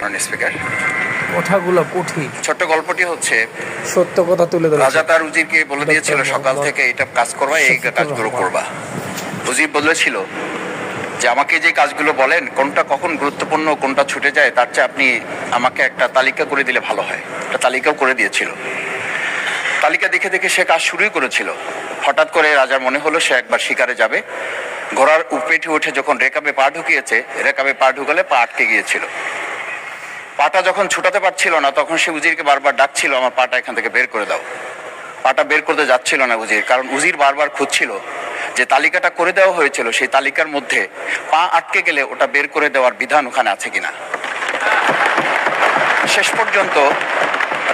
চাই স্পিকার। কথাগুলো কঠিন। ছোট্ট গল্পটি হচ্ছে, সত্য কথা তুলে ধরা। রাজা তার উজিরকে বলে দিয়েছিল সকাল থেকে এটা কাজ করবা, এই কাজগুলো করবা। উজির বলেছিল যে আমাকে যে কাজগুলো বলেন কোনটা কখন গুরুত্বপূর্ণ কোনটা ছুটে যায় তার চেয়ে আপনি আমাকে একটা তালিকা করে দিলে ভালো হয়। একটা তালিকাও করে দিয়েছিল। তালিকা দেখে দেখে সে কাজ শুরুই করেছিল। হঠাৎ করে রাজার মনে হলো সে একবার শিকারে যাবে। ঘোড়ার উপেটে উঠে যখন রেকাবে পা ঢুকিয়েছে, রেকাবে পা ঢুকালে পা আটকে গিয়েছিল। পাটা যখন ছুটাতে পারছিল না তখন সে উজিরকে বারবার ডাকছিল, আমার পাটা এখান থেকে বের করে দাও। পাটা বের করতে যাচ্ছিল না উজির, কারণ উজির বারবার খুঁজছিল যে তালিকাটা করে দেওয়া হয়েছিল সেই তালিকার মধ্যে পা আটকে গেলে ওটা বের করে দেওয়ার বিধান ওখানে আছে কিনা। শেষ পর্যন্ত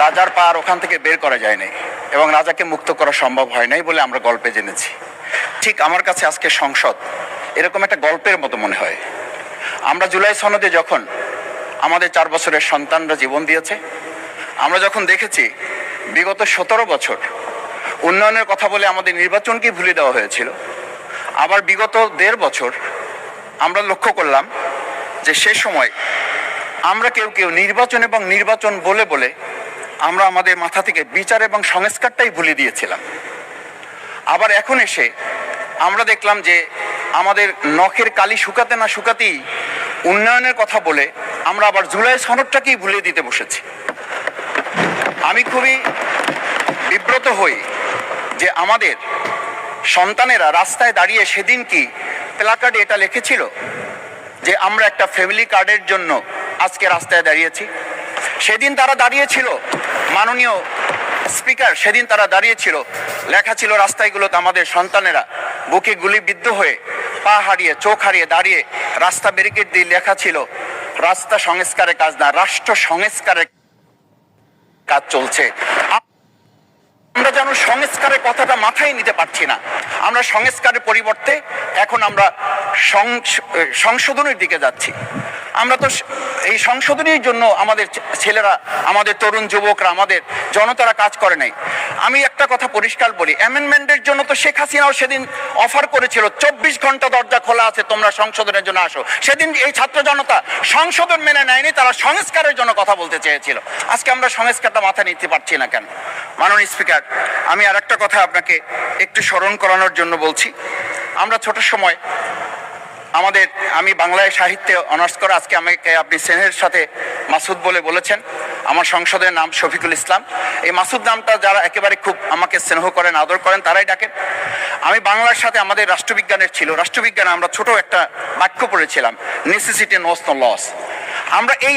রাজার পা আর ওখান থেকে বের করা যায় নাই এবং রাজাকে মুক্ত করা সম্ভব হয় নাই বলে আমরা গল্পে জেনেছি। ঠিক আমার কাছে আজকে সংসদ এরকম একটা গল্পের মতো মনে হয়। আমরা জুলাই সনদে যখন আমাদের 4 বছরের সন্তানরা জীবন দিয়েছে, আমরা যখন দেখেছি বিগত 17 বছর উন্নয়নের কথা বলে আমাদের নির্বাচনকে ভুলে দেওয়া হয়েছিল, আবার বিগত 1.5 বছর আমরা লক্ষ্য করলাম যে সে সময় আমরা কেউ কেউ নির্বাচন এবং নির্বাচন বলে বলে আমরা আমাদের মাথা থেকে বিচার এবং সংস্কারটাই ভুলে দিয়েছিলাম। আবার এখন এসে আমরা দেখলাম যে আমাদের নখের কালি শুকাতে না শুকাতেই উন্নয়নের কথা বলে আমরা আবার জুলাই সনদটাকেই ভুলে দিতে বসেছি। আমি খুবই বিব্রত হই যে আমাদের সন্তানেরা রাস্তায় দাঁড়িয়ে সেদিন কি প্ল্যাকার্ডে এটা লিখেছিল যে আমরা একটা ফ্যামিলি কার্ডের জন্য আজকে রাস্তায় দাঁড়িয়েছি। সেদিন তারা দাঁড়িয়েছিল, মাননীয় স্পিকার, সেদিন তারা দাঁড়িয়েছিল, লেখা ছিল রাস্তাগুলোতে আমাদের সন্তানেরা বুকে গুলিবিদ্ধ হয়ে পা হারিয়ে চোখ হারিয়ে দাঁড়িয়ে রাস্তা ব্যারিকেড দিয়ে লেখা ছিল রাস্তা সংস্কারের কাজ না, রাষ্ট্র সংস্কারের কাজ চলছে। আমরা যেন সংস্কারের কথাটা মাথায় নিতে পারছি না। আমরা সংস্কারের পরিবর্তে এখন আমরা সংশোধনের দিকে যাচ্ছি। আমরা তো এই সংশোধনের জন্য আমাদের ছেলেরা, আমাদের তরুণ যুবকরা, আমাদের জনতারা কাজ করে নাই। আমি একটা কথা পরিষ্কার বলি, অ্যামেন্ডমেন্টের জন্য তো শেখ হাসিনাও সেদিন অফার করেছিল 24 ঘন্টা দরজা খোলা আছে, তোমরা সংশোধনের জন্য আসো। সেদিন এই ছাত্র জনতা সংশোধন মেনে নেয়নি, তারা সংস্কারের জন্য কথা বলতে চেয়েছিল। আজকে আমরা সংস্কারটা মাথায় নিতে পারছি না কেন? মাননীয় স্পিকার, আমি আর একটা কথা আপনাকে একটু স্মরণ করানোর জন্য বলছি। আমরা ছোট সময় আমি বাংলায় সাহিত্যে অনার্স করা, আজকে আমাকে আপনি স্নেহের সাথে মাসুদ বলে বলেছেন। আমার সংসদের নাম শফিকুল ইসলাম। এই মাসুদ নামটা যারা একেবারে খুব আমাকে স্নেহ করেন, আদর করেন, তারাই ডাকেন। আমি বাংলার সাথে আমাদের রাষ্ট্রবিজ্ঞানের ছিল, রাষ্ট্রবিজ্ঞানে আমরা ছোট একটা বাক্য পড়েছিলাম, নেসেসিটি নোস নো লস। আমরা এই